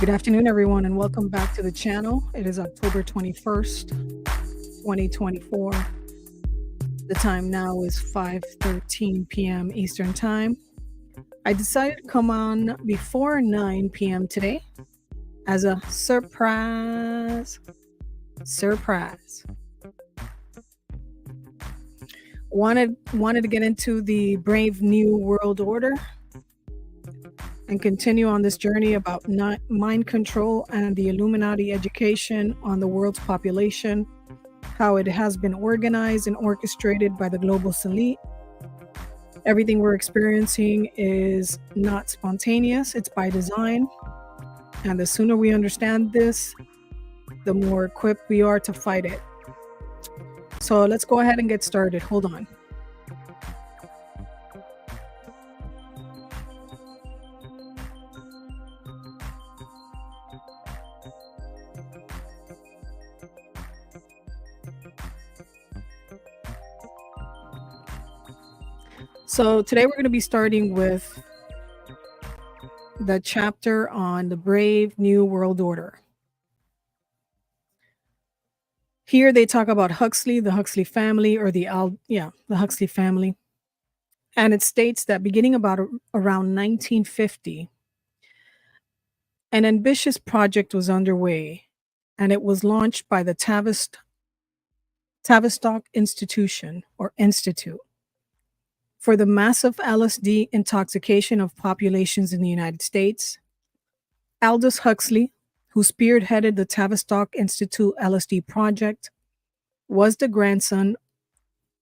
Good afternoon, everyone, and welcome back to the channel. It is October 21st, 2024. The time now is 5:13 p.m. Eastern Time. I decided to come on before 9 p.m. today as a surprise. Surprise. Wanted to get into the brave new world order and continue on this journey about mind control and the Illuminati education on the world's population, how it has been organized and orchestrated by the global elite. Everything we're experiencing is not spontaneous, it's by design. And the sooner we understand this, the more equipped we are to fight it. So let's go ahead and get started. Hold on. So today we're going to be starting with the chapter on the brave new world order. Here they talk about Huxley, the Huxley family, or the Huxley family. And it states that beginning about around 1950, an ambitious project was underway, and it was launched by the Tavistock Institution or Institute for the massive LSD intoxication of populations in the United States. Aldous Huxley, who spearheaded the Tavistock Institute LSD project, was the grandson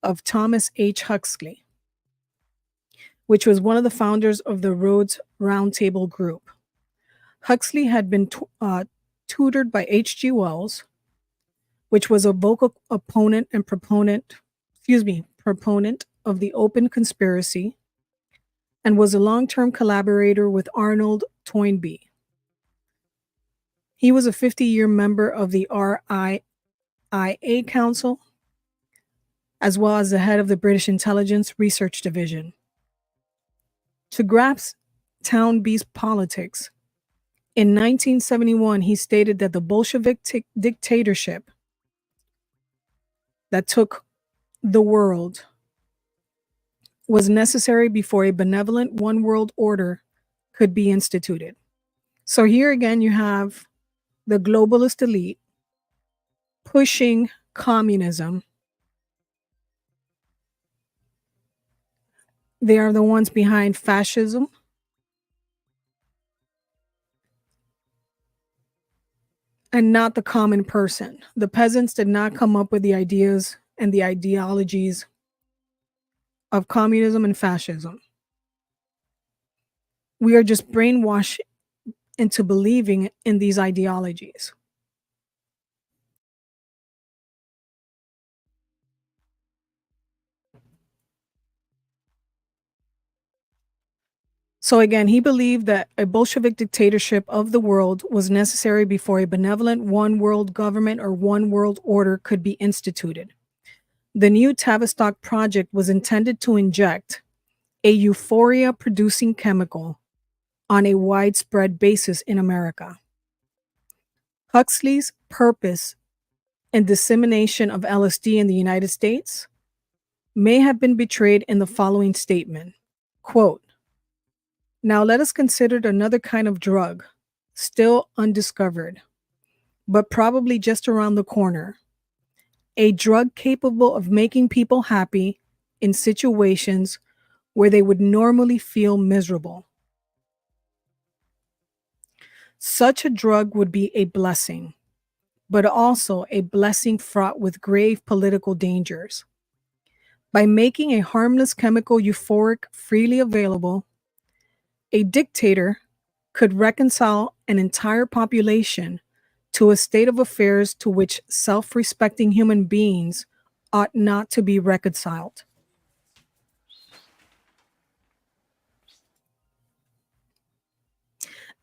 of Thomas H. Huxley, which was one of the founders of the Rhodes Roundtable Group. Huxley had been tutored by H.G. Wells, which was a vocal opponent and proponent of the open conspiracy, and was a long-term collaborator with Arnold Toynbee. He was a 50-year member of the RIAA Council, as well as the head of the British Intelligence Research Division. To grasp Toynbee's politics, in 1971 he stated that the Bolshevik dictatorship that took the world was necessary before a benevolent one world order could be instituted. So here again you have the globalist elite pushing communism. They are the ones behind fascism. And not the common person. The peasants did not come up with the ideas and the ideologies of communism and fascism. We are just brainwashed into believing in these ideologies. So again, he believed that a Bolshevik dictatorship of the world was necessary before a benevolent one world government or one world order could be instituted. The new Tavistock project was intended to inject a euphoria-producing chemical on a widespread basis in America. Huxley's purpose and dissemination of LSD in the United States may have been betrayed in the following statement, quote, "Now let us consider another kind of drug, still undiscovered, but probably just around the corner. A drug capable of making people happy in situations where they would normally feel miserable. Such a drug would be a blessing, but also a blessing fraught with grave political dangers. By making a harmless chemical euphoric freely available, a dictator could reconcile an entire population to a state of affairs to which self-respecting human beings ought not to be reconciled."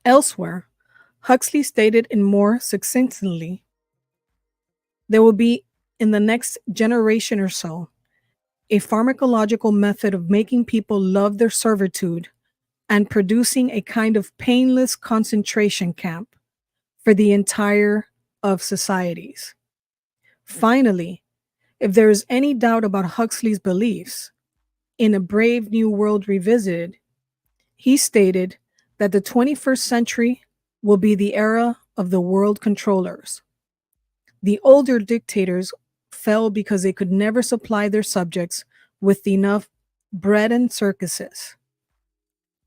Elsewhere, Huxley stated in more succinctly, "There will be, in the next generation or so, a pharmacological method of making people love their servitude and producing a kind of painless concentration camp for the entire of societies. Finally, if there is any doubt about Huxley's beliefs, in A Brave New World Revisited, he stated that the 21st century will be the era of the world controllers. The older dictators fell because they could never supply their subjects with enough bread and circuses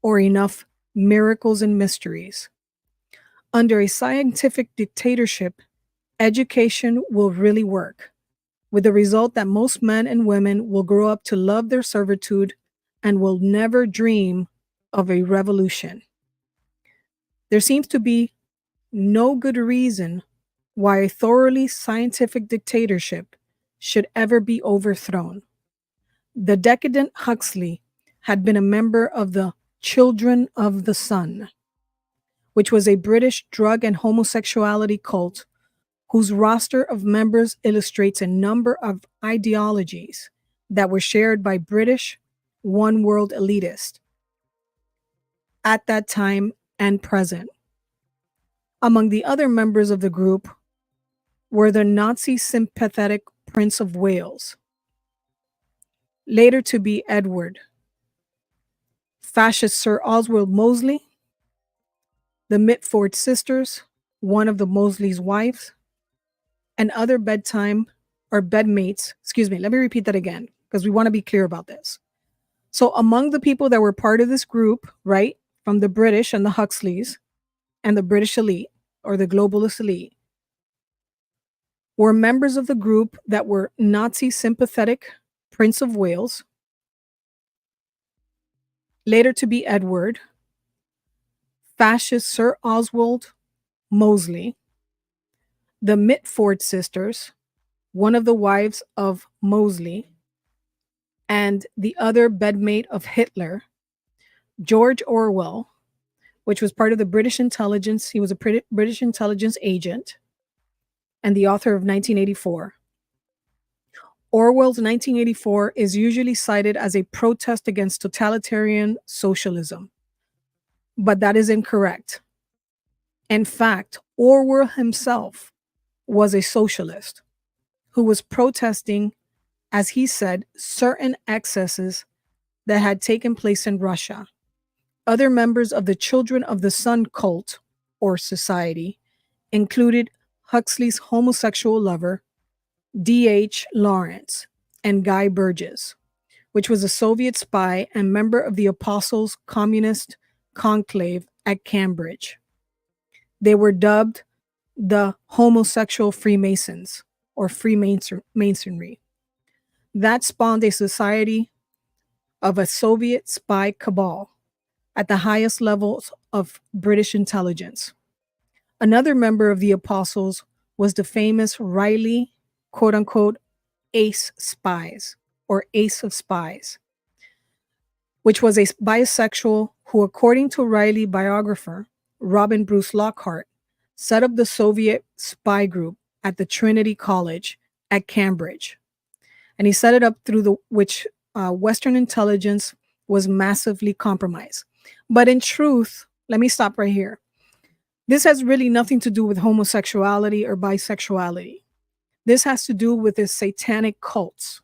or enough miracles and mysteries. Under a scientific dictatorship, education will really work, with the result that most men and women will grow up to love their servitude and will never dream of a revolution. There seems to be no good reason why a thoroughly scientific dictatorship should ever be overthrown. The decadent Huxley had been a member of the Children of the Sun, which was a British drug and homosexuality cult whose roster of members illustrates a number of ideologies that were shared by British one world elitists at that time and present. Among the other members of the group were the Nazi sympathetic Prince of Wales, later to be Edward, fascist Sir Oswald Mosley, the Mitford sisters, one of the Mosley's wives, and other bedtime or bedmates. Excuse me, let me repeat that again because we want to be clear about this. So, among the people that were part of this group, right, from the British and the Huxleys and the British elite or the globalist elite, were members of the group that were Nazi sympathetic Prince of Wales, later to be Edward, fascist Sir Oswald Mosley, the Mitford sisters, one of the wives of Mosley, and the other bedmate of Hitler, George Orwell, which was part of the British intelligence. He was a British intelligence agent and the author of 1984. Orwell's 1984 is usually cited as a protest against totalitarian socialism, but that is incorrect. In fact, Orwell himself was a socialist who was protesting, as he said, certain excesses that had taken place in Russia. Other members of the Children of the Sun cult or society included Huxley's homosexual lover, D.H. Lawrence, and Guy Burgess, which was a Soviet spy and member of the Apostles' Communist Conclave at Cambridge. They were dubbed the homosexual Freemasons or Freemasonry. That spawned a society of a Soviet spy cabal at the highest levels of British intelligence. Another member of the Apostles was the famous Riley, quote unquote, ace spies or ace of spies, which was a bisexual who, according to Riley biographer Robin Bruce Lockhart, set up the Soviet spy group at the Trinity College at Cambridge. And he set it up through which Western intelligence was massively compromised. But in truth, let me stop right here. This has really nothing to do with homosexuality or bisexuality. This has to do with the satanic cults.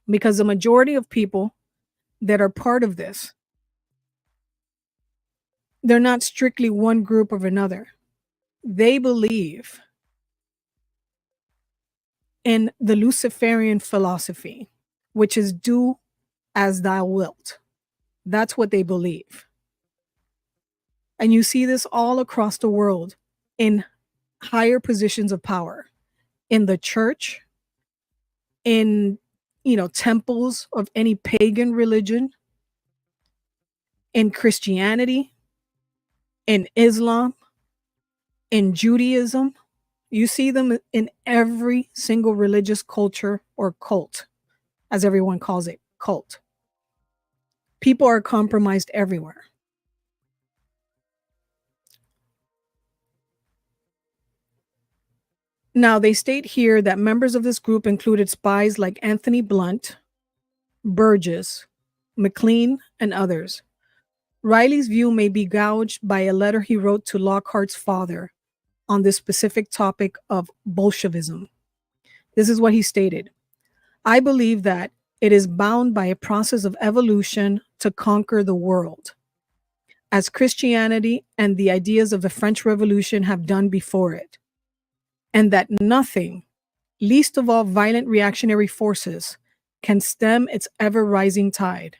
Because the majority of people that are part of this, they're not strictly one group or another. They believe in the Luciferian philosophy, which is do as thou wilt. That's what they believe. And you see this all across the world in higher positions of power, in the church, in temples of any pagan religion, in Christianity, in Islam, in Judaism. You see them in every single religious culture or cult, as everyone calls it, cult. People are compromised everywhere. Now, they state here that members of this group included spies like Anthony Blunt, Burgess, McCluhan, and others. Riley's view may be gouged by a letter he wrote to Lockhart's father on this specific topic of Bolshevism. This is what he stated: I believe that it is bound by a process of evolution to conquer the world, as Christianity and the ideas of the French Revolution have done before it, and that nothing, least of all violent reactionary forces, can stem its ever rising tide.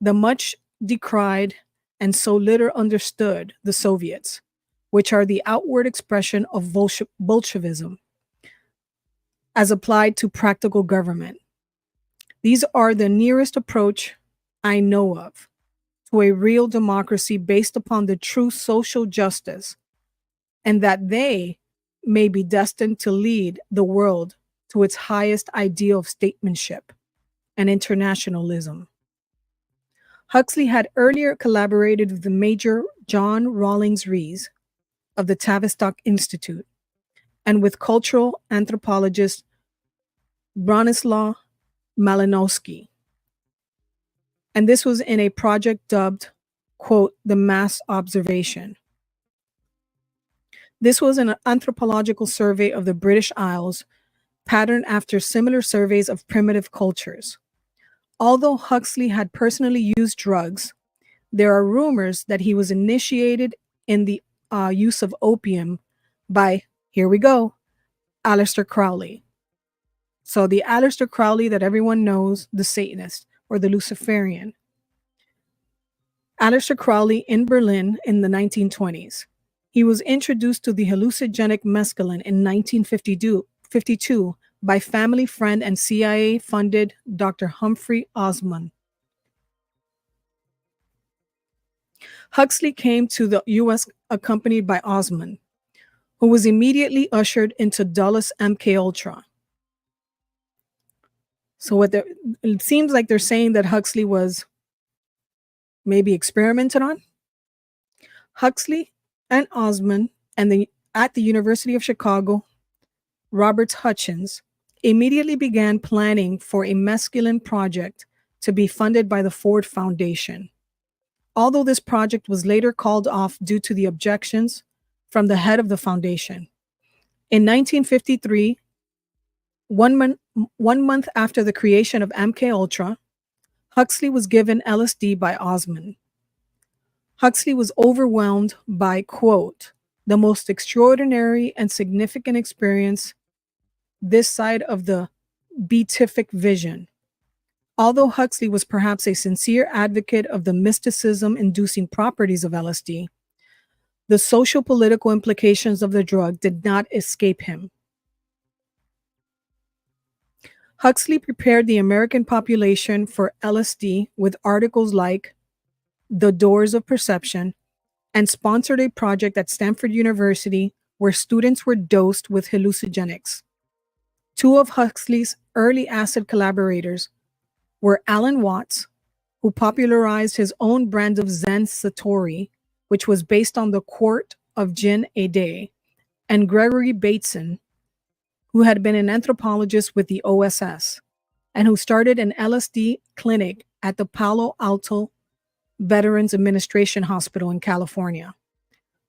The much decried and so little understood the Soviets, which are the outward expression of Bolshevism as applied to practical government. These are the nearest approach I know of to a real democracy based upon the true social justice, and that they may be destined to lead the world to its highest ideal of statesmanship and internationalism. Huxley had earlier collaborated with the Major John Rawlings Rees of the Tavistock Institute and with cultural anthropologist Bronislaw Malinowski. And this was in a project dubbed, quote, the Mass Observation. This was an anthropological survey of the British Isles, patterned after similar surveys of primitive cultures. Although Huxley had personally used drugs, there are rumors that he was initiated in the use of opium by, here we go, Aleister Crowley. So the Aleister Crowley that everyone knows, the Satanist or the Luciferian. Aleister Crowley in Berlin in the 1920s. He was introduced to the hallucinogenic mescaline in 1952 by family friend and CIA-funded Dr. Humphrey Osmond. Huxley came to the U.S. accompanied by Osmond, who was immediately ushered into Dulles MK Ultra. So it seems like they're saying that Huxley was maybe experimented on. Huxley and Osmond at the University of Chicago, Robert Hutchins, immediately began planning for a mescaline project to be funded by the Ford Foundation. Although this project was later called off due to the objections from the head of the foundation. In 1953, one month after the creation of MK Ultra, Huxley was given LSD by Osmond. Huxley was overwhelmed by, quote, the most extraordinary and significant experience this side of the beatific vision. Although Huxley was perhaps a sincere advocate of the mysticism-inducing properties of LSD, the social-political implications of the drug did not escape him. Huxley prepared the American population for LSD with articles like The Doors of Perception and sponsored a project at Stanford University where students were dosed with hallucinogenics. Two of Huxley's early acid collaborators were Alan Watts, who popularized his own brand of Zen Satori, which was based on the quart of gin a day, and Gregory Bateson, who had been an anthropologist with the OSS, and who started an LSD clinic at the Palo Alto Veterans Administration Hospital in California.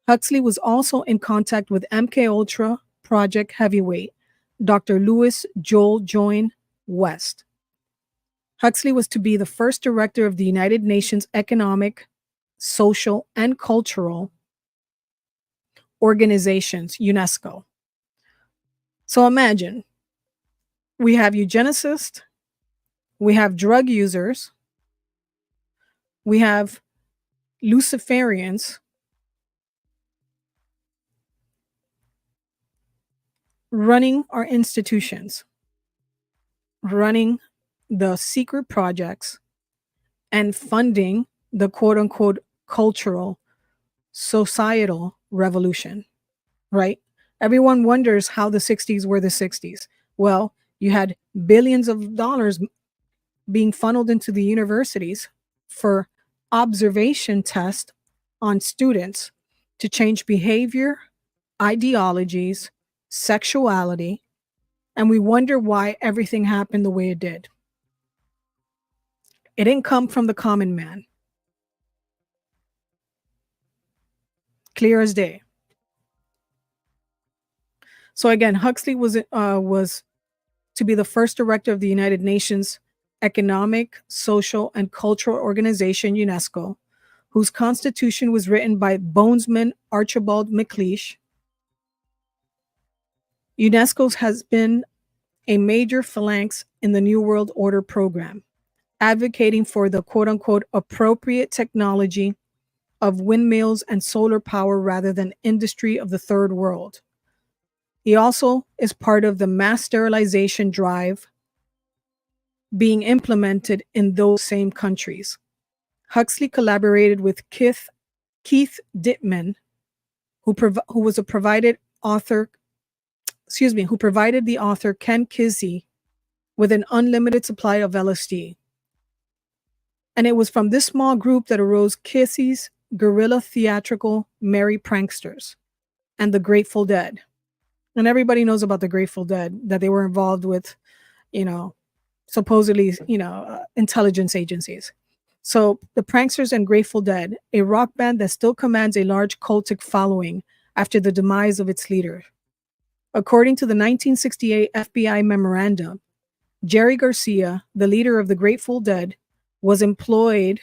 Huxley was also in contact with MK Ultra project heavyweight, Dr. Louis Joel Joyne West. Huxley was to be the first director of the United Nations Economic, Social, and Cultural Organizations, UNESCO. So imagine, we have eugenicists, we have drug users, we have Luciferians, running our institutions, running the secret projects, and funding the quote-unquote cultural, societal revolution, right? Everyone wonders how the 60s were the 60s. Well, you had billions of dollars being funneled into the universities for observation tests on students to change behavior, ideologies, sexuality, and we wonder why everything happened the way it did. It didn't come from the common man. clear as day. So again, Huxley was to be the first director of the United Nations Economic, Social, and Cultural Organization, UNESCO, whose constitution was written by Bonesman Archibald McLeish. UNESCO has been a major phalanx in the New World Order program, advocating for the quote unquote appropriate technology of windmills and solar power rather than industry of the third world. He also is part of the mass sterilization drive being implemented in those same countries. Huxley collaborated with Keith Dittman, who was a provided author, who provided the author Ken Kesey with an unlimited supply of LSD. And it was from this small group that arose Kesey's guerrilla theatrical Merry Pranksters and the Grateful Dead. And everybody knows about the Grateful Dead, that they were involved with, you know, supposedly, intelligence agencies. So the Pranksters and Grateful Dead, a rock band that still commands a large cultic following after the demise of its leader. According to the 1968 FBI memorandum, Jerry Garcia, the leader of the Grateful Dead, was employed,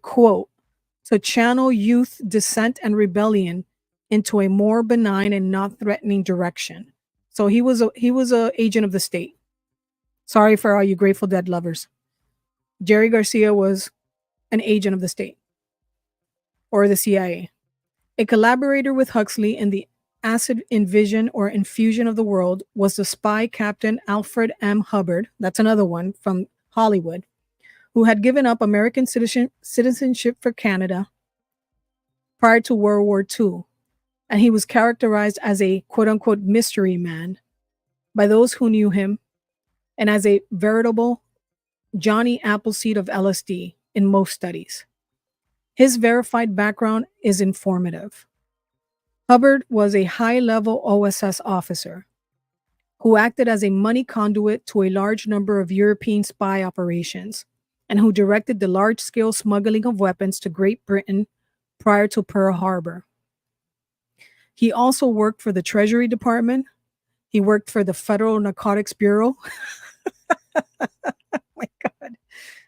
quote, to channel youth dissent and rebellion into a more benign and not threatening direction. So he was a agent of the state. Sorry for all you Grateful Dead lovers. Jerry Garcia was an agent of the state or the CIA. A collaborator with Huxley in the acid invision or infusion of the world was the spy captain Alfred M. Hubbard. That's another one from Hollywood, who had given up American citizenship for Canada prior to World War II. And he was characterized as a quote unquote mystery man by those who knew him and as a veritable Johnny Appleseed of LSD in most studies. His verified background is informative. Hubbard was a high-level OSS officer who acted as a money conduit to a large number of European spy operations and who directed the large-scale smuggling of weapons to Great Britain prior to Pearl Harbor. He also worked for the Treasury Department. He worked for the Federal Narcotics Bureau. Oh my God.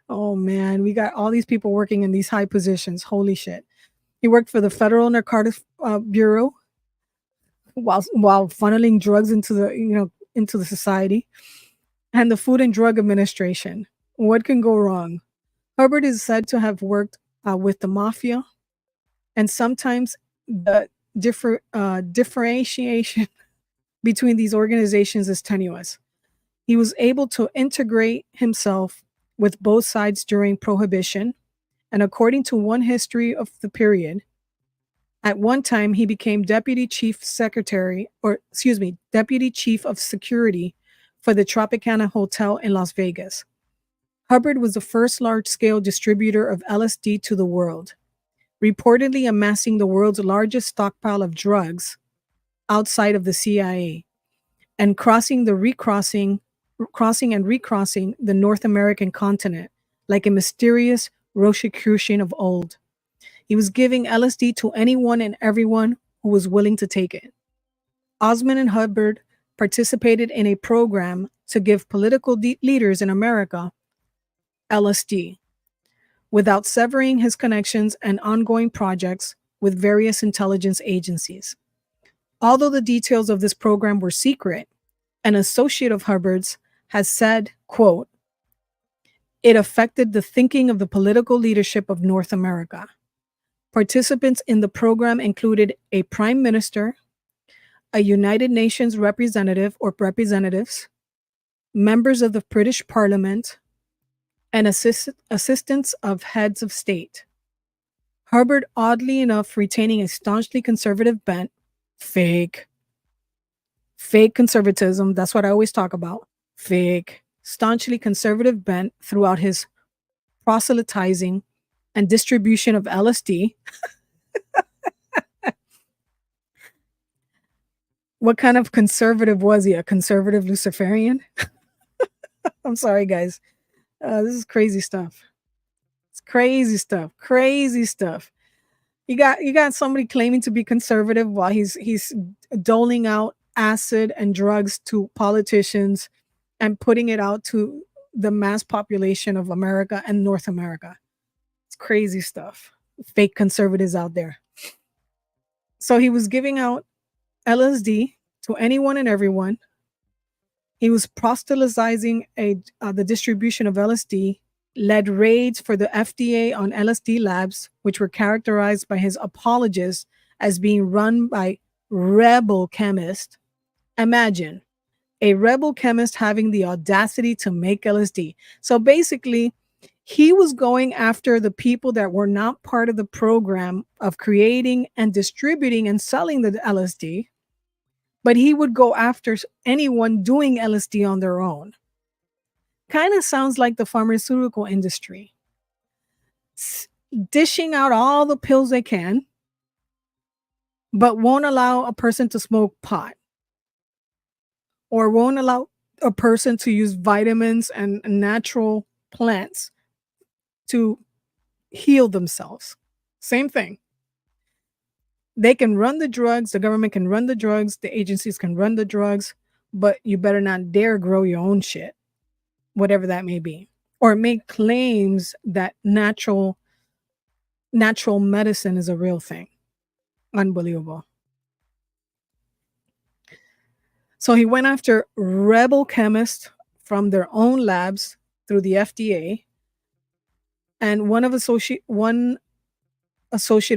Oh man, we got all these people working in these high positions. Holy shit. He worked for the Federal Narcotics Bureau while funneling drugs into the society, and the Food and Drug Administration. What can go wrong? Hubbard is said to have worked with the mafia, and sometimes the differentiation between these organizations is tenuous. He was able to integrate himself with both sides during Prohibition, and according to one history of the period, at one time he became Deputy Chief of Security for the Tropicana Hotel in Las Vegas. Hubbard was the first large-scale distributor of LSD to the world, reportedly amassing the world's largest stockpile of drugs outside of the CIA, and crossing and recrossing the North American continent like a mysterious Rosicrucian of old. He was giving LSD to anyone and everyone who was willing to take it. Osmond and Hubbard participated in a program to give political leaders in America LSD, without severing his connections and ongoing projects with various intelligence agencies. Although the details of this program were secret, an associate of Hubbard's has said, quote, it affected the thinking of the political leadership of North America. Participants in the program included a prime minister, a United Nations representative or representatives, members of the British Parliament, and assistants of heads of state. Hubbard, oddly enough, retaining a staunchly conservative bent, fake conservatism, that's what I always talk about, staunchly conservative bent throughout his proselytizing and distribution of LSD. What kind of conservative was he? A conservative Luciferian? I'm sorry, guys. This is crazy stuff. It's crazy stuff. Crazy stuff. You got somebody claiming to be conservative while he's doling out acid and drugs to politicians and putting it out to the mass population of America and North America. It's crazy stuff. Fake conservatives out there. So he was giving out LSD to anyone and everyone. He was proselytizing the distribution of LSD, led raids for the FDA on LSD labs, which were characterized by his apologists as being run by rebel chemists. Imagine a rebel chemist having the audacity to make LSD. So basically, he was going after the people that were not part of the program of creating and distributing and selling the LSD, but he would go after anyone doing LSD on their own. Kind of sounds like the pharmaceutical industry, dishing out all the pills they can, but won't allow a person to smoke pot or won't allow a person to use vitamins and natural plants to heal themselves. Same thing. They can run the drugs, the government can run the drugs, the agencies can run the drugs, but you better not dare grow your own shit, whatever that may be, or make claims that natural medicine is a real thing. Unbelievable. So he went after rebel chemists from their own labs through the FDA, and one associate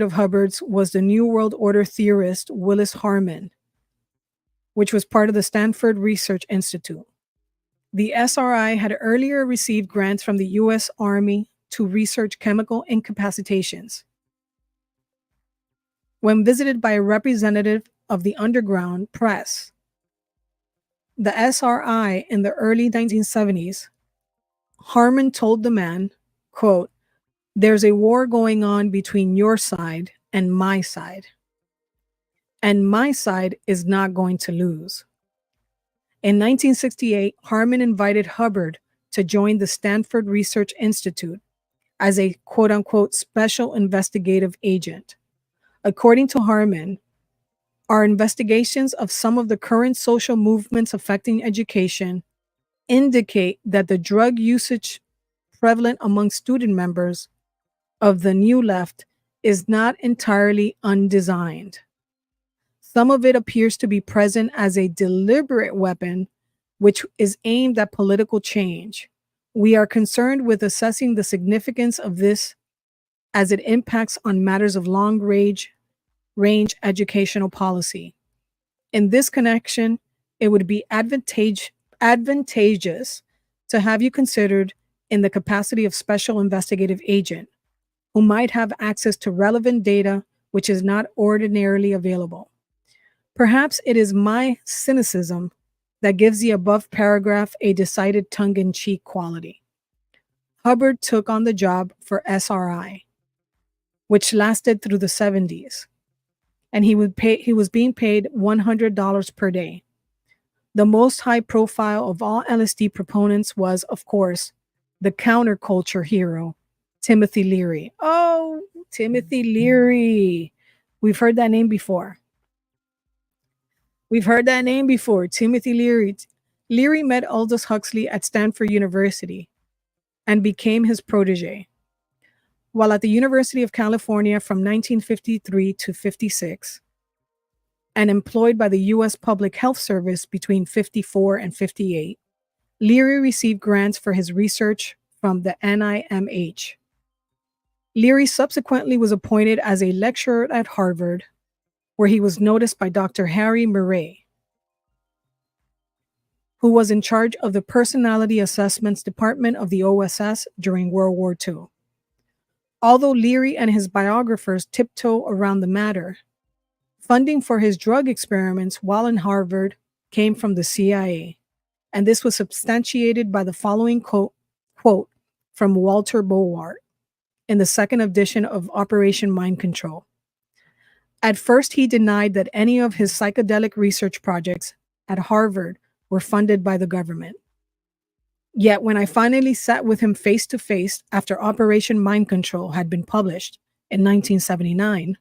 of Hubbard's was the New World Order theorist Willis Harman, which was part of the Stanford Research Institute. The SRI had earlier received grants from the U.S. Army to research chemical incapacitations. When visited by a representative of the underground press, the SRI in the early 1970s, Harman told the man, quote, "There's a war going on between your side and my side. And my side is not going to lose." In 1968, Harman invited Hubbard to join the Stanford Research Institute as a quote unquote special investigative agent. According to Harman, our investigations of some of the current social movements affecting education indicate that the drug usage prevalent among student members of the New Left is not entirely undesigned. Some of it appears to be present as a deliberate weapon which is aimed at political change. We are concerned with assessing the significance of this as it impacts on matters of long range educational policy. In this connection, it would be advantageous to have you considered in the capacity of special investigative agent who might have access to relevant data which is not ordinarily available. Perhaps it is my cynicism that gives the above paragraph a decided tongue-in-cheek quality. Hubbard took on the job for SRI, which lasted through the 70s, and he was being paid $100 per day. The most high profile of all LSD proponents was, of course, the counterculture hero, Timothy Leary. Oh, Timothy Leary. We've heard that name before. Timothy Leary. Leary met Aldous Huxley at Stanford University and became his protege. While at the University of California from 1953 to 56, and employed by the U.S. Public Health Service between 54 and 58, Leary received grants for his research from the NIMH. Leary subsequently was appointed as a lecturer at Harvard, where he was noticed by Dr. Harry Murray, who was in charge of the Personality Assessments Department of the OSS during World War II. Although Leary and his biographers tiptoe around the matter, funding for his drug experiments while in Harvard came from the CIA, and this was substantiated by the following quote from Walter Bowart in the second edition of Operation Mind Control. At first, he denied that any of his psychedelic research projects at Harvard were funded by the government. Yet when I finally sat with him face to face after Operation Mind Control had been published in 1979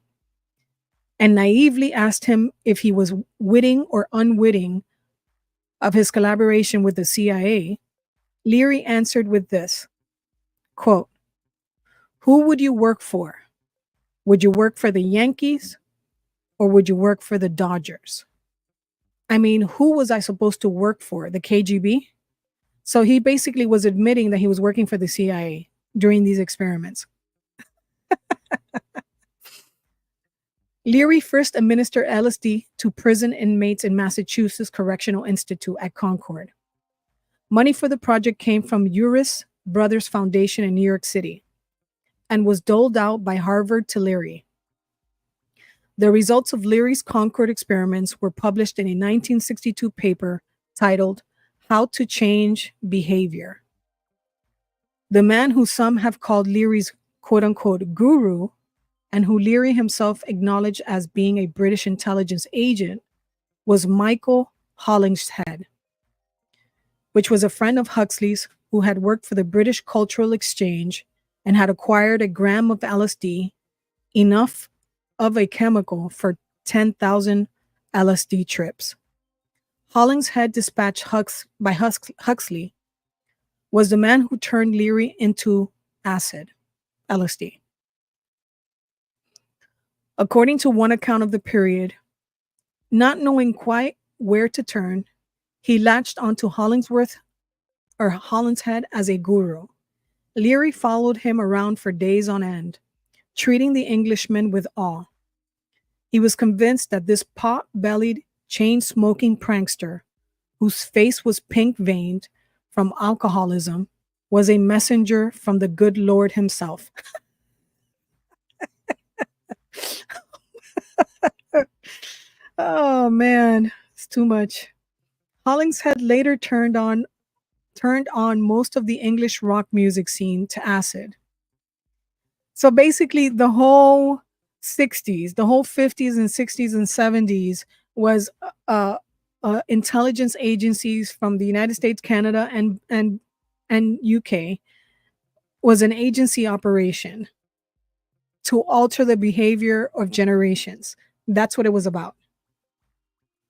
and naively asked him if he was witting or unwitting of his collaboration with the CIA, Leary answered with this quote, "Who would you work for? Would you work for the Yankees or would you work for the Dodgers?" I mean, who was I supposed to work for? The KGB? So he basically was admitting that he was working for the CIA during these experiments. Leary first administered LSD to prison inmates in Massachusetts Correctional Institute at Concord. Money for the project came from Uris Brothers Foundation in New York City and was doled out by Harvard to Leary. The results of Leary's Concord experiments were published in a 1962 paper titled How to Change Behavior. The man who some have called Leary's quote unquote guru, and who Leary himself acknowledged as being a British intelligence agent, was Michael Hollingshead, which was a friend of Huxley's who had worked for the British Cultural Exchange and had acquired a gram of LSD, enough of a chemical for 10,000 LSD trips. Hollingshead, dispatched by Huxley, was the man who turned Leary into acid, LSD. According to one account of the period, not knowing quite where to turn, he latched onto Hollingshead as a guru. Leary followed him around for days on end, treating the Englishman with awe. He was convinced that this pot-bellied, chain-smoking prankster, whose face was pink-veined from alcoholism, was a messenger from the good Lord himself. Oh man, it's too much. Hollingshead later turned on most of the English rock music scene to acid. So basically the whole 60s, the whole 50s and 60s and 70s was intelligence agencies from the United States, Canada, and UK was an agency operation to alter the behavior of generations. That's what it was about.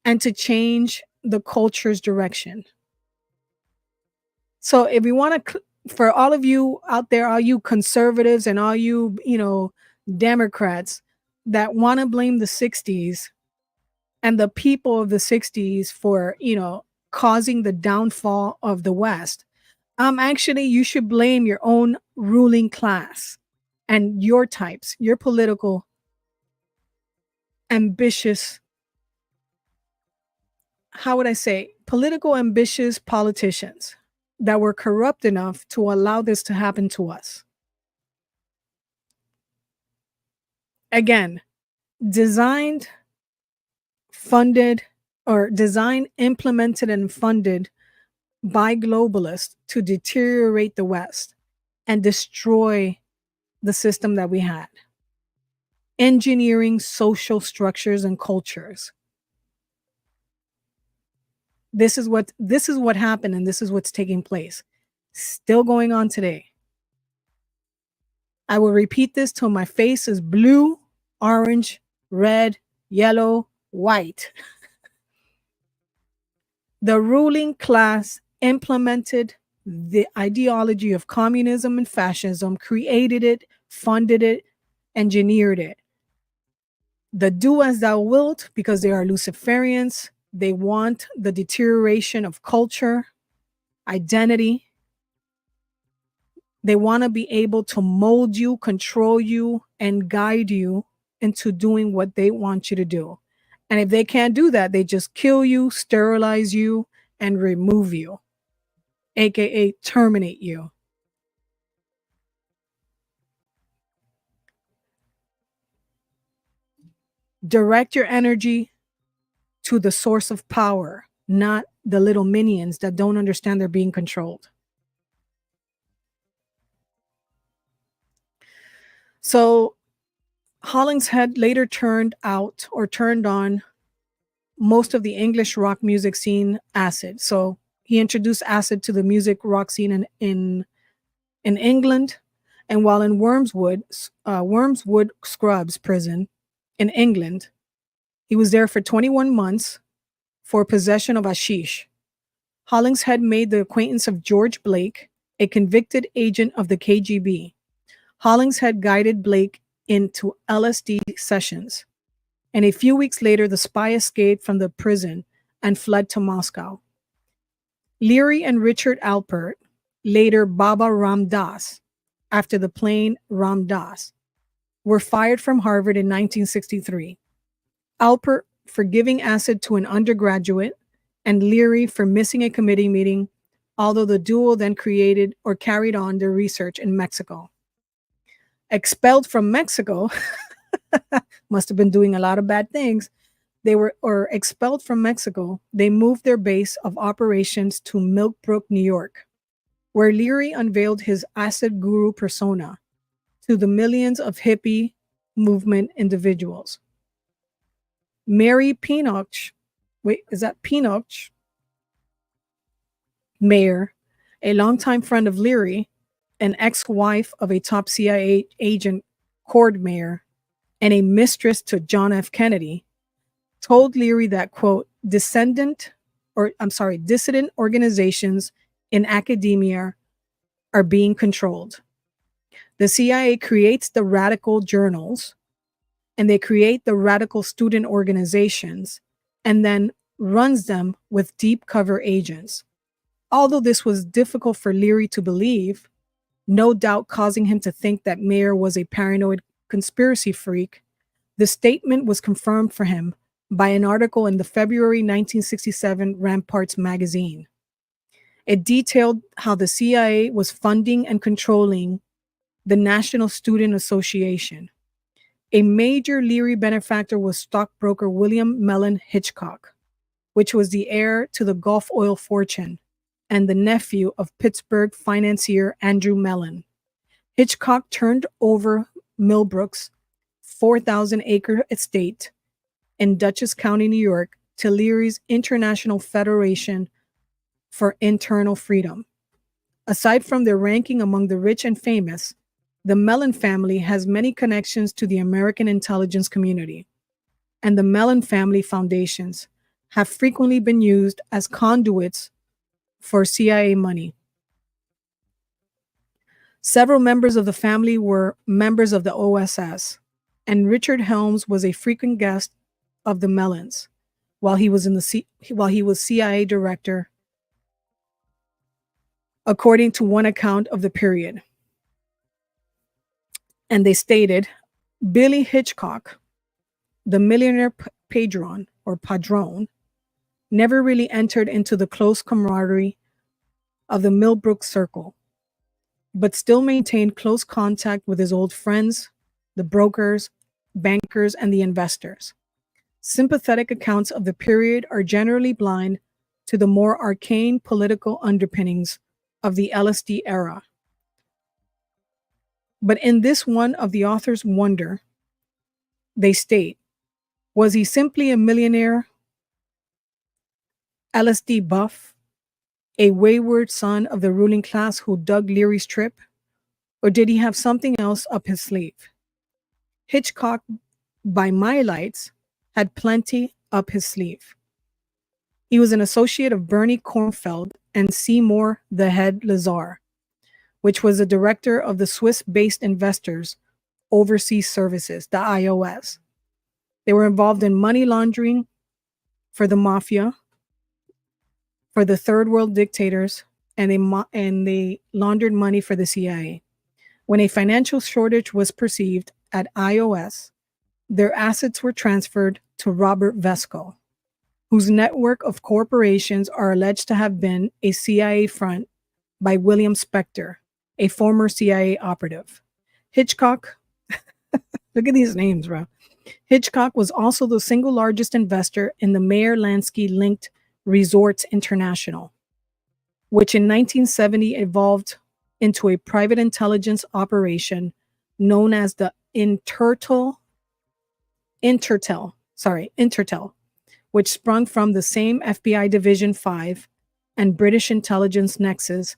And to change the culture's direction. So if we want to, for all of you out there, all you conservatives and all you, Democrats that want to blame the 60s and the people of the 60s for, causing the downfall of the West, actually, you should blame your own ruling class and your types, your political, ambitious, how would I say, political, ambitious politicians that were corrupt enough to allow this to happen to us. Again, designed, implemented, and funded by globalists to deteriorate the West and destroy the system that we had, engineering social structures and cultures. This is what happened, and this is what's taking place. Still going on today. I will repeat this till my face is blue, orange, red, yellow, white. The ruling class implemented the ideology of communism and fascism, created it, funded it, engineered it. The do as thou wilt, because they are Luciferians. They want the deterioration of culture, identity. They want to be able to mold you, control you, and guide you into doing what they want you to do. And if they can't do that, they just kill you, sterilize you, and remove you, aka terminate you. Direct your energy to the source of power, not the little minions that don't understand they're being controlled. So Hollingshead later turned on most of the English rock music scene acid. So he introduced acid to the music rock scene in England And while in Wormswood Scrubs prison in England, he was there for 21 months for possession of hashish. Hollingshead made the acquaintance of George Blake, a convicted agent of the KGB. Hollingshead guided Blake into LSD sessions, and a few weeks later, the spy escaped from the prison and fled to Moscow. Leary and Richard Alpert, later Baba Ram Das, after the plane Ram Das, were fired from Harvard in 1963. Alpert for giving acid to an undergraduate, and Leary for missing a committee meeting, although the duo then created or carried on their research in Mexico. Expelled from Mexico, must have been doing a lot of bad things. They were expelled from Mexico. They moved their base of operations to Millbrook, New York, where Leary unveiled his acid guru persona to the millions of hippie movement individuals. Mary Pinoch, Pinoch Mayer, a longtime friend of Leary, an ex-wife of a top CIA agent, Cord Mayer, and a mistress to John F. Kennedy, told Leary that, quote, dissident organizations in academia are being controlled. The CIA creates the radical journals, and they create the radical student organizations, and then runs them with deep cover agents. Although this was difficult for Leary to believe, no doubt causing him to think that Mayer was a paranoid conspiracy freak, the statement was confirmed for him by an article in the February 1967 Ramparts magazine. It detailed how the CIA was funding and controlling the National Student Association. A major Leary benefactor was stockbroker William Mellon Hitchcock, which was the heir to the Gulf oil fortune and the nephew of Pittsburgh financier Andrew Mellon. Hitchcock turned over Millbrook's 4,000-acre estate in Dutchess County, New York, to Leary's International Federation for Internal Freedom. Aside from their ranking among the rich and famous, the Mellon family has many connections to the American intelligence community, and the Mellon family foundations have frequently been used as conduits for CIA money. Several members of the family were members of the OSS, and Richard Helms was a frequent guest of the Mellons while he was CIA director, according to one account of the period. And they stated, Billy Hitchcock, the millionaire padrone, never really entered into the close camaraderie of the Millbrook circle, but still maintained close contact with his old friends, the brokers, bankers, and the investors. Sympathetic accounts of the period are generally blind to the more arcane political underpinnings of the LSD era. But in this one of the authors wonder, they state, was he simply a millionaire, LSD buff, a wayward son of the ruling class who dug Leary's trip, or did he have something else up his sleeve? Hitchcock, by my lights, had plenty up his sleeve. He was an associate of Bernie Kornfeld and Seymour the Head Lazar, which was the director of the Swiss-based Investors Overseas Services, the IOS. They were involved in money laundering for the mafia, for the third world dictators, and they laundered money for the CIA. When a financial shortage was perceived at IOS, their assets were transferred to Robert Vesco, whose network of corporations are alleged to have been a CIA front by William Spector, a former CIA operative. Hitchcock, look at these names, bro. Hitchcock was also the single largest investor in the Mayer-Lansky-linked Resorts International, which in 1970 evolved into a private intelligence operation known as the Intertel, which sprung from the same FBI Division 5 and British intelligence nexus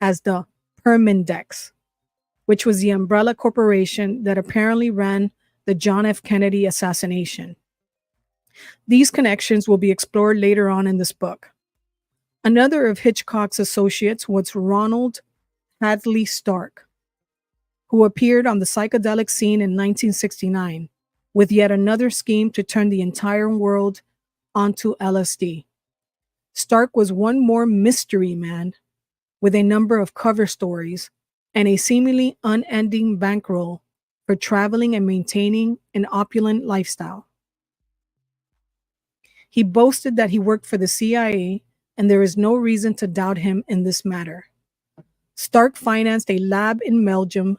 as the Permindex, which was the umbrella corporation that apparently ran the John F. Kennedy assassination. These connections will be explored later on in this book. Another of Hitchcock's associates was Ronald Hadley Stark, who appeared on the psychedelic scene in 1969 with yet another scheme to turn the entire world onto LSD. Stark was one more mystery man with a number of cover stories and a seemingly unending bankroll for traveling and maintaining an opulent lifestyle. He boasted that he worked for the CIA, and there is no reason to doubt him in this matter. Stark financed a lab in Belgium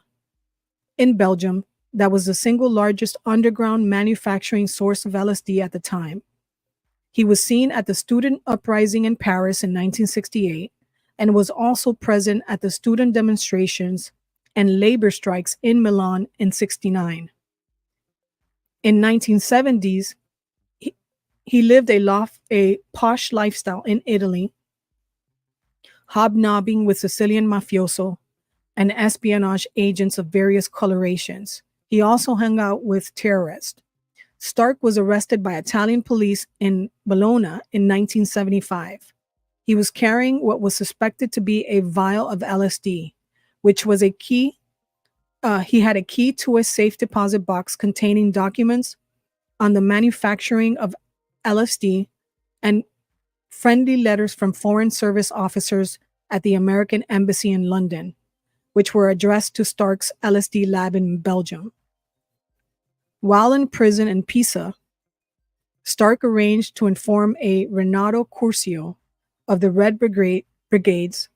that was the single largest underground manufacturing source of LSD at the time. He was seen at the student uprising in Paris in 1968 and was also present at the student demonstrations and labor strikes in Milan in 69. In 1970s, he lived a posh lifestyle in Italy, hobnobbing with Sicilian mafioso and espionage agents of various colorations. He also hung out with terrorists. Stark was arrested by Italian police in Bologna in 1975. He was carrying what was suspected to be a vial of LSD, which was a key. He had a key to a safe deposit box containing documents on the manufacturing of LSD and friendly letters from Foreign Service officers at the American Embassy in London, which were addressed to Stark's LSD lab in Belgium. While in prison in Pisa, Stark arranged to inform a Renato Curcio of the Red Brigades,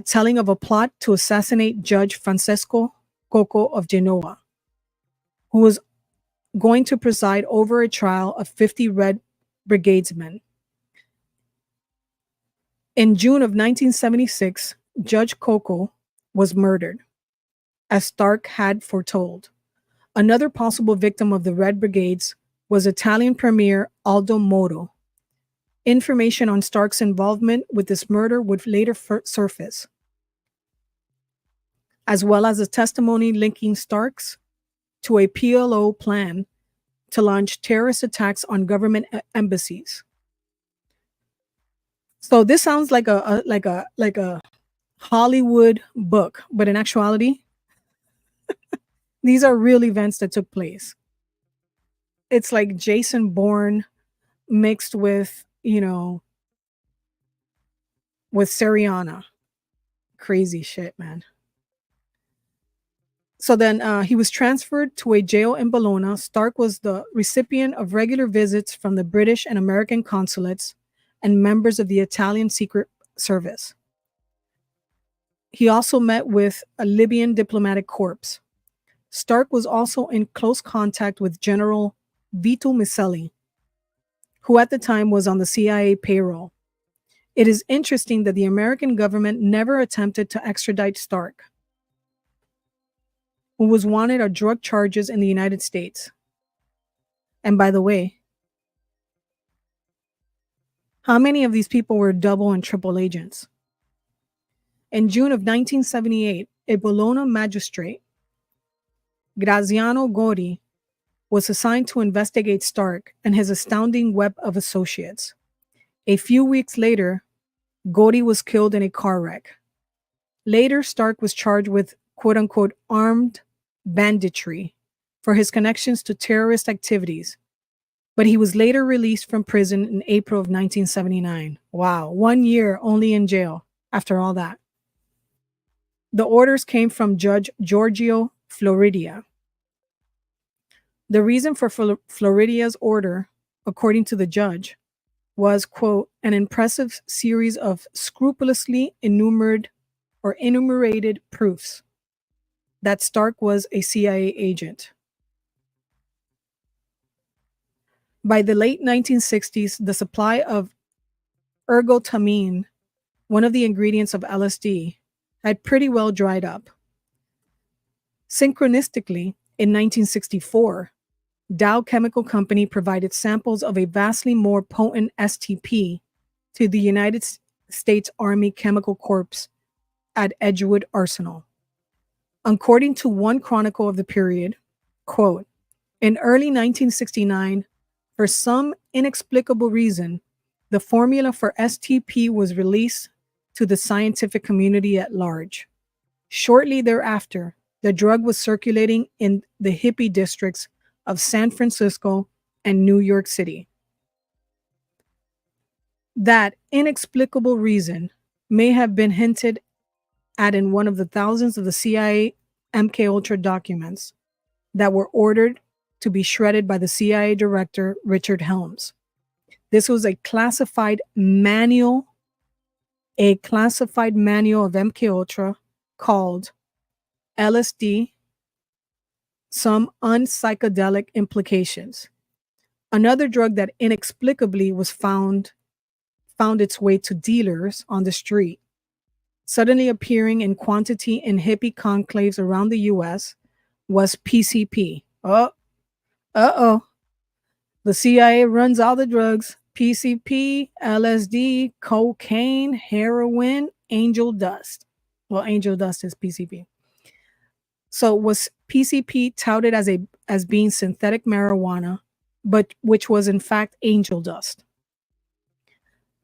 telling of a plot to assassinate Judge Francesco Cocco of Genoa, who was going to preside over a trial of 50 Red Brigadesmen. In June of 1976, Judge Cocco was murdered, as Stark had foretold. Another possible victim of the Red Brigades was Italian Premier Aldo Moro. Information on Stark's involvement with this murder would later surface, as well as a testimony linking Stark's to a PLO plan to launch terrorist attacks on government embassies. So this sounds like a Hollywood book, but in actuality, these are real events that took place. It's like Jason Bourne mixed with, with Seriana. Crazy shit, man. So then he was transferred to a jail in Bologna. Stark was the recipient of regular visits from the British and American consulates and members of the Italian Secret Service. He also met with a Libyan diplomatic corps. Stark was also in close contact with General Vito Miceli, who at the time was on the CIA payroll. It is interesting that the American government never attempted to extradite Stark, who was wanted on drug charges in the United States. And by the way, how many of these people were double and triple agents? In June of 1978, a Bologna magistrate, Graziano Gori, was assigned to investigate Stark and his astounding web of associates. A few weeks later, Gori was killed in a car wreck. Later, Stark was charged with quote-unquote armed banditry for his connections to terrorist activities, but he was later released from prison in April of 1979. Wow, 1 year only in jail after all that. The orders came from Judge Giorgio Floridia. The reason for Floridia's order, according to the judge, was, quote, an impressive series of scrupulously enumerated proofs that Stark was a CIA agent. By the late 1960s, the supply of ergotamine, one of the ingredients of LSD, had pretty well dried up. Synchronistically, in 1964, Dow Chemical Company provided samples of a vastly more potent STP to the United States Army Chemical Corps at Edgewood Arsenal. According to one chronicle of the period, quote, in early 1969, for some inexplicable reason, the formula for STP was released to the scientific community at large. Shortly thereafter, the drug was circulating in the hippie districts of San Francisco and New York City. That inexplicable reason may have been hinted at in one of the thousands of the CIA MKUltra documents that were ordered to be shredded by the CIA director Richard Helms. This was a classified manual of MKUltra called LSD, Some Unpsychedelic Implications. Another drug that inexplicably was found its way to dealers on the street, suddenly appearing in quantity in hippie conclaves around the US, was PCP. Uh-oh. The CIA runs all the drugs. PCP, LSD, cocaine, heroin, angel dust. Well, angel dust is PCP. So was PCP touted as being synthetic marijuana, but which was in fact angel dust.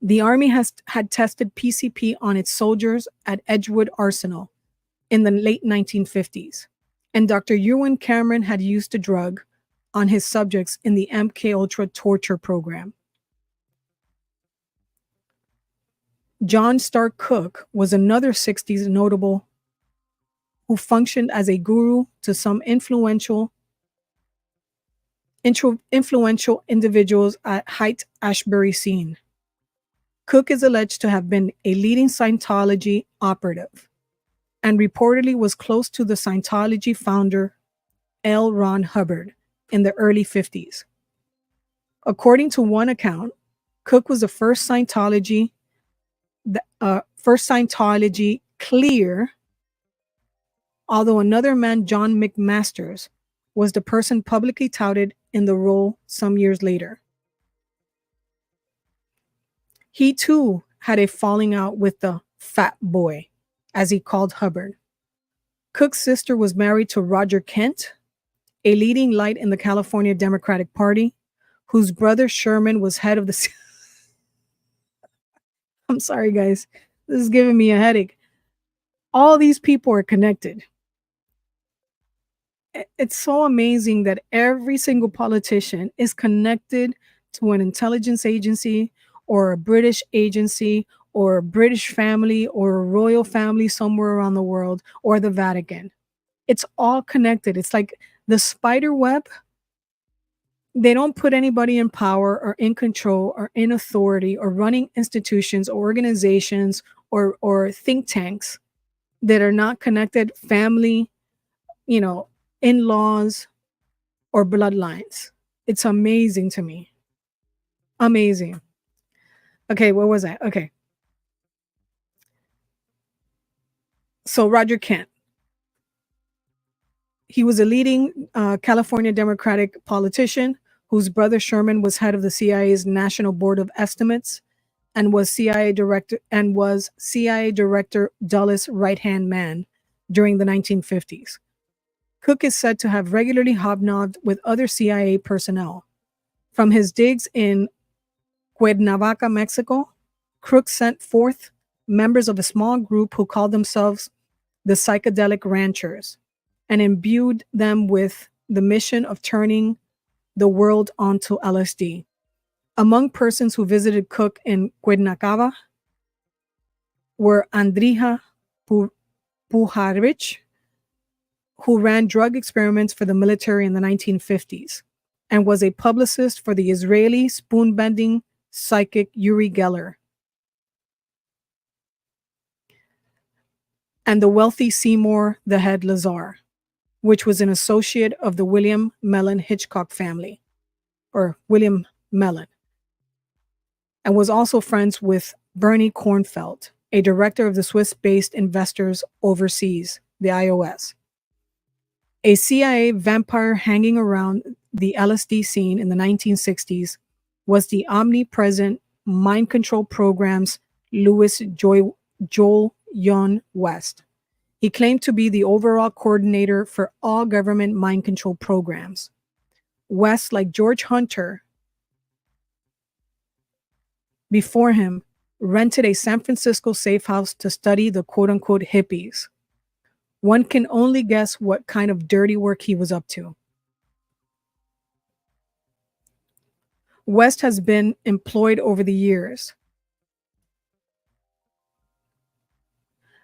The Army had tested PCP on its soldiers at Edgewood Arsenal in the late 1950s, and Dr. Ewan Cameron had used the drug on his subjects in the MKUltra torture program. John Stark Cook was another 60s notable who functioned as a guru to some influential individuals at Haight-Ashbury scene. Cook is alleged to have been a leading Scientology operative and reportedly was close to the Scientology founder L. Ron Hubbard in the early 50s. According to one account, Cook was the first Scientology clear, although another man, John McMasters, was the person publicly touted in the role some years later. He too had a falling out with the fat boy, as he called Hubbard. Cook's sister was married to Roger Kent, a leading light in the California Democratic Party, whose brother Sherman was head of the... I'm sorry, guys. This is giving me a headache. All these people are connected. It's so amazing that every single politician is connected to an intelligence agency or a British agency or a British family or a royal family somewhere around the world or the Vatican. It's all connected. It's like the spider web. They don't put anybody in power or in control or in authority or running institutions or organizations or think tanks that are not connected, family, in-laws or bloodlines. It's amazing to me. Amazing. Okay, where was I? Okay. So Roger Kent. He was a leading California Democratic politician whose brother Sherman was head of the CIA's National Board of Estimates and was CIA director Dulles' right-hand man during the 1950s. Cook is said to have regularly hobnobbed with other CIA personnel. From his digs in Cuernavaca, Mexico, Cook sent forth members of a small group who called themselves the Psychedelic Ranchers and imbued them with the mission of turning the world onto LSD. Among persons who visited Cook in Cuernavaca were Andrija Puharich, who ran drug experiments for the military in the 1950s and was a publicist for the Israeli spoon-bending psychic Uri Geller, and the wealthy Seymour the Head Lazar, which was an associate of the William Mellon Hitchcock family, or William Mellon, and was also friends with Bernie Kornfeld, a director of the Swiss-based Investors Overseas, the IOS. A CIA vampire hanging around the LSD scene in the 1960s was the omnipresent mind control program's Louis Joel Yon West, He claimed to be the overall coordinator for all government mind control programs. West, like George Hunter before him, rented a San Francisco safe house to study the quote unquote hippies. One can only guess what kind of dirty work he was up to. West has been employed over the years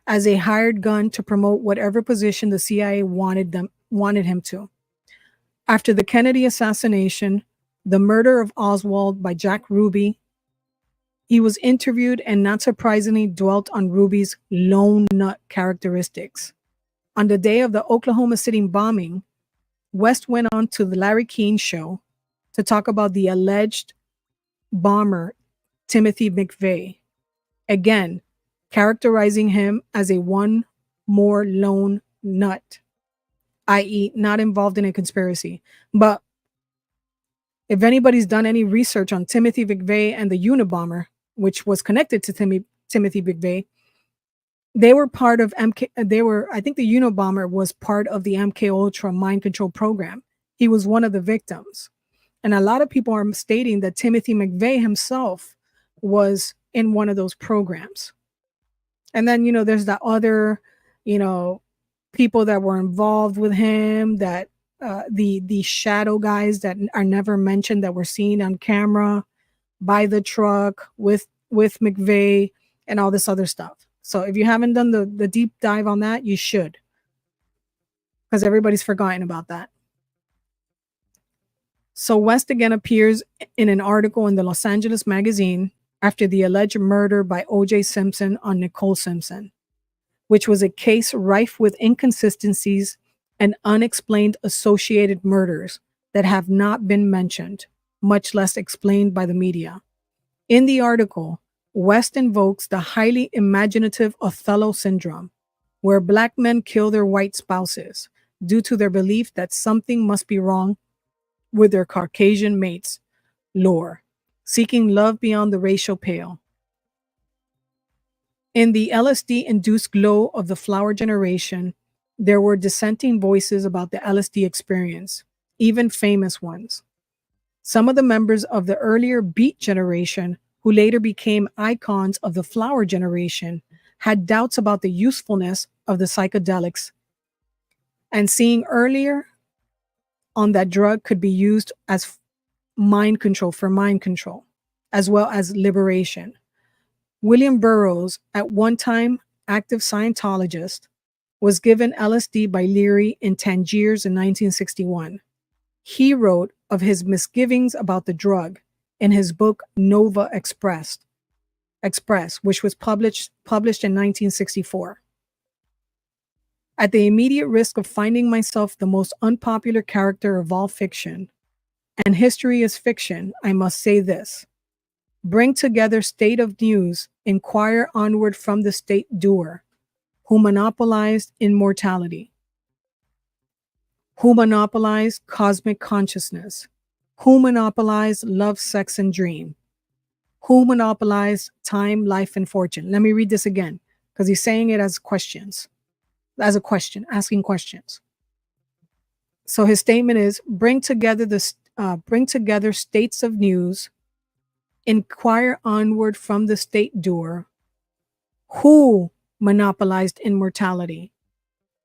as a hired gun to promote whatever position the CIA wanted him to. After the Kennedy assassination, the murder of Oswald by Jack Ruby, he was interviewed and not surprisingly dwelt on Ruby's lone nut characteristics. On the day of the Oklahoma City bombing, West went on to the Larry King show to talk about the alleged bomber, Timothy McVeigh, again, characterizing him as a one more lone nut, i.e., not involved in a conspiracy. But if anybody's done any research on Timothy McVeigh and the Unabomber, which was connected to Timothy McVeigh, they were part of MK. I think the Unabomber was part of the MK Ultra mind control program. He was one of the victims. And a lot of people are stating that Timothy McVeigh himself was in one of those programs. And then, there's that other, people that were involved with him, that the shadow guys that are never mentioned, that were seen on camera by the truck with McVeigh and all this other stuff. So if you haven't done the deep dive on that, you should, because everybody's forgotten about that. So West again appears in an article in the Los Angeles Magazine after the alleged murder by O.J. Simpson on Nicole Simpson, which was a case rife with inconsistencies and unexplained associated murders that have not been mentioned, much less explained by the media. In the article, West invokes the highly imaginative Othello syndrome, where Black men kill their white spouses due to their belief that something must be wrong with their Caucasian mates, lore, seeking love beyond the racial pale. In the LSD-induced glow of the flower generation, there were dissenting voices about the LSD experience, even famous ones. Some of the members of the earlier Beat generation, who later became icons of the flower generation, had doubts about the usefulness of the psychedelics, and seeing earlier on that drug could be used as mind control, as well as liberation. William Burroughs, at one time active Scientologist, was given LSD by Leary in Tangiers in 1961. He wrote of his misgivings about the drug in his book Nova Express, which was published in 1964. At the immediate risk of finding myself the most unpopular character of all fiction, and history is fiction, I must say this. Bring together state of news, inquire onward from the state doer, who monopolized immortality, who monopolized cosmic consciousness, who monopolized love, sex, and dream, who monopolized time, life, and fortune. Let me read this again, because he's saying it as questions, asking questions. So his statement is: bring together states of news, inquire onward from the state doer, who monopolized immortality,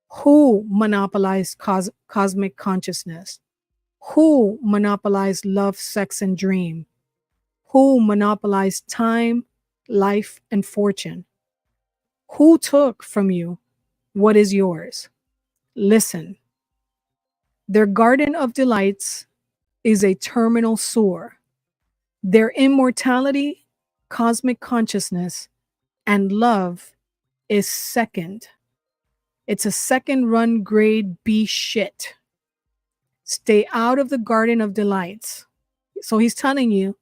who monopolized cosmic consciousness, who monopolized love, sex, and dream, who monopolized time, life, and fortune, who took from you what is yours. Listen. Their garden of delights is a terminal sewer. Their immortality, cosmic consciousness, and love is second. It's a second run grade B shit. Stay out of the garden of delights. So he's telling you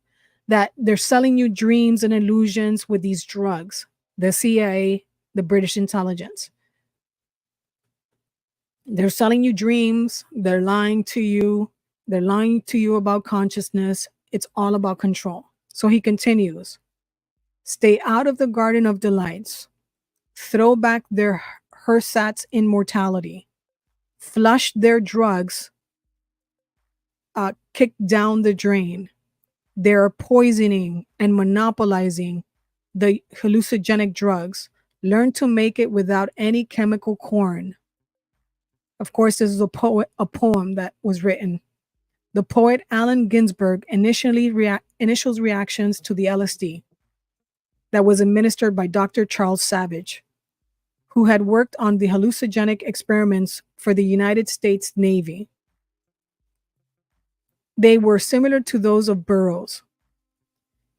that they're selling you dreams and illusions with these drugs. The CIA, the British intelligence. They're selling you dreams. They're lying to you. They're lying to you about consciousness. It's all about control. So he continues. Stay out of the garden of delights. Throw back their ersatz immortality, flushed their drugs, kicked down the drain. They're poisoning and monopolizing the hallucinogenic drugs. Learn to make it without any chemical corn. Of course, this is a poem that was written. The poet Allen Ginsberg initials reactions to the LSD that was administered by Dr. Charles Savage, who had worked on the hallucinogenic experiments for the United States Navy. They were similar to those of Burroughs.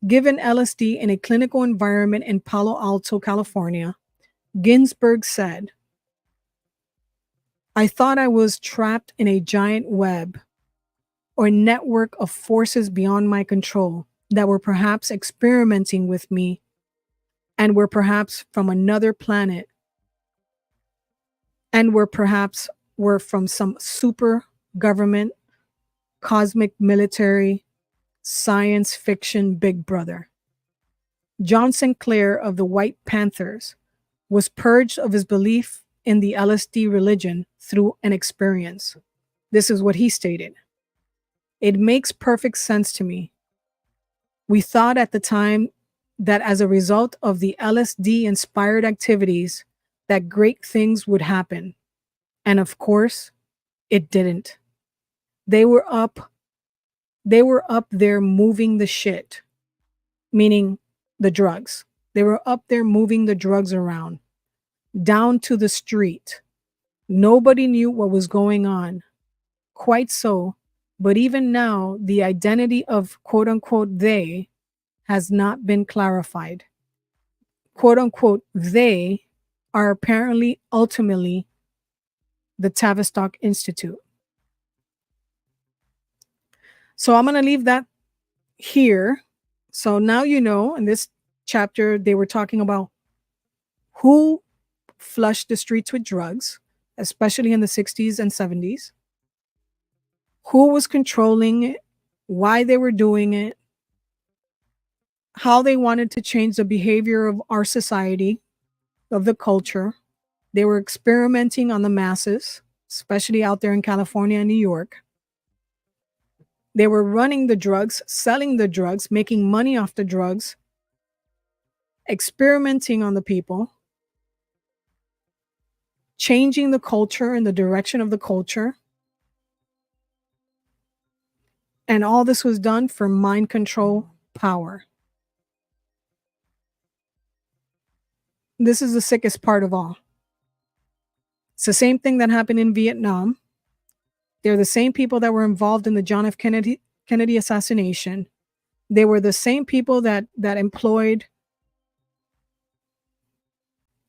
Given LSD in a clinical environment in Palo Alto, California, Ginsberg said, "I thought I was trapped in a giant web or network of forces beyond my control that were perhaps experimenting with me and were perhaps from another planet and were from some super government, cosmic military, science fiction big brother." John Sinclair of the White Panthers was purged of his belief in the LSD religion through an experience. This is what he stated. "It makes perfect sense to me. We thought at the time that as a result of the LSD inspired activities that great things would happen. And of course, it didn't. They were up there moving the shit," meaning the drugs. They were up there moving the drugs around, down to the street. Nobody knew what was going on. Quite so, but even now, the identity of quote unquote they has not been clarified. Quote unquote they are apparently ultimately the Tavistock Institute. So I'm going to leave that here. So now you know, in this chapter, they were talking about who flushed the streets with drugs, especially in the 60s and 70s, who was controlling it, why they were doing it, how they wanted to change the behavior of our society, of the culture. They were experimenting on the masses, especially out there in California and New York. They were running the drugs, selling the drugs, making money off the drugs, experimenting on the people, changing the culture in the direction of the culture. And all this was done for mind control power. This is the sickest part of all. It's the same thing that happened in Vietnam. They're the same people that were involved in the John F. Kennedy assassination. They were the same people that employed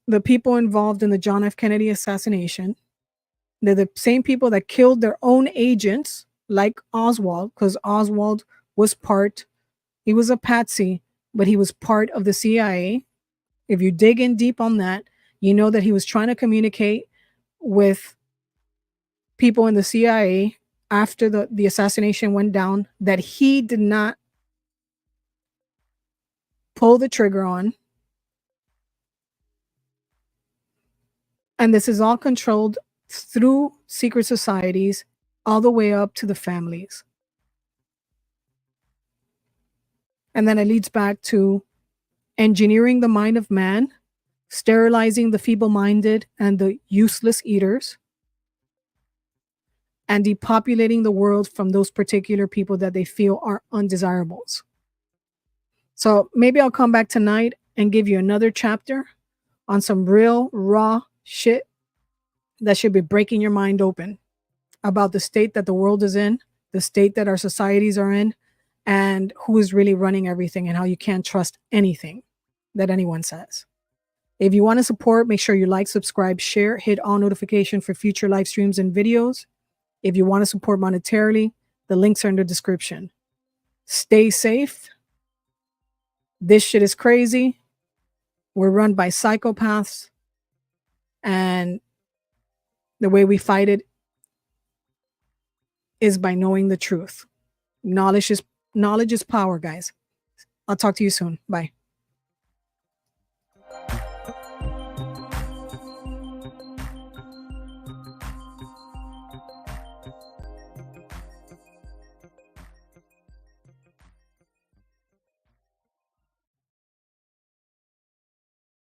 the people involved in the John F. Kennedy assassination. They're the same people that killed their own agents, like Oswald, because Oswald was he was a patsy, but he was part of the CIA. If you dig in deep on that, you know that he was trying to communicate with people in the CIA after the assassination went down that he did not pull the trigger on. And this is all controlled through secret societies all the way up to the families. And then it leads back to engineering the mind of man, sterilizing the feeble-minded and the useless eaters, and depopulating the world from those particular people that they feel are undesirables. So maybe I'll come back tonight and give you another chapter on some real raw shit that should be breaking your mind open about the state that the world is in, the state that our societies are in, and who is really running everything and how you can't trust anything that anyone says. If you want to support, make sure you like, subscribe, share, hit all notification for future live streams and videos. If you want to support monetarily, the links are in the description. Stay safe. This shit is crazy. We're run by psychopaths. And the way we fight it is by knowing the truth. Knowledge is power, guys. I'll talk to you soon. Bye.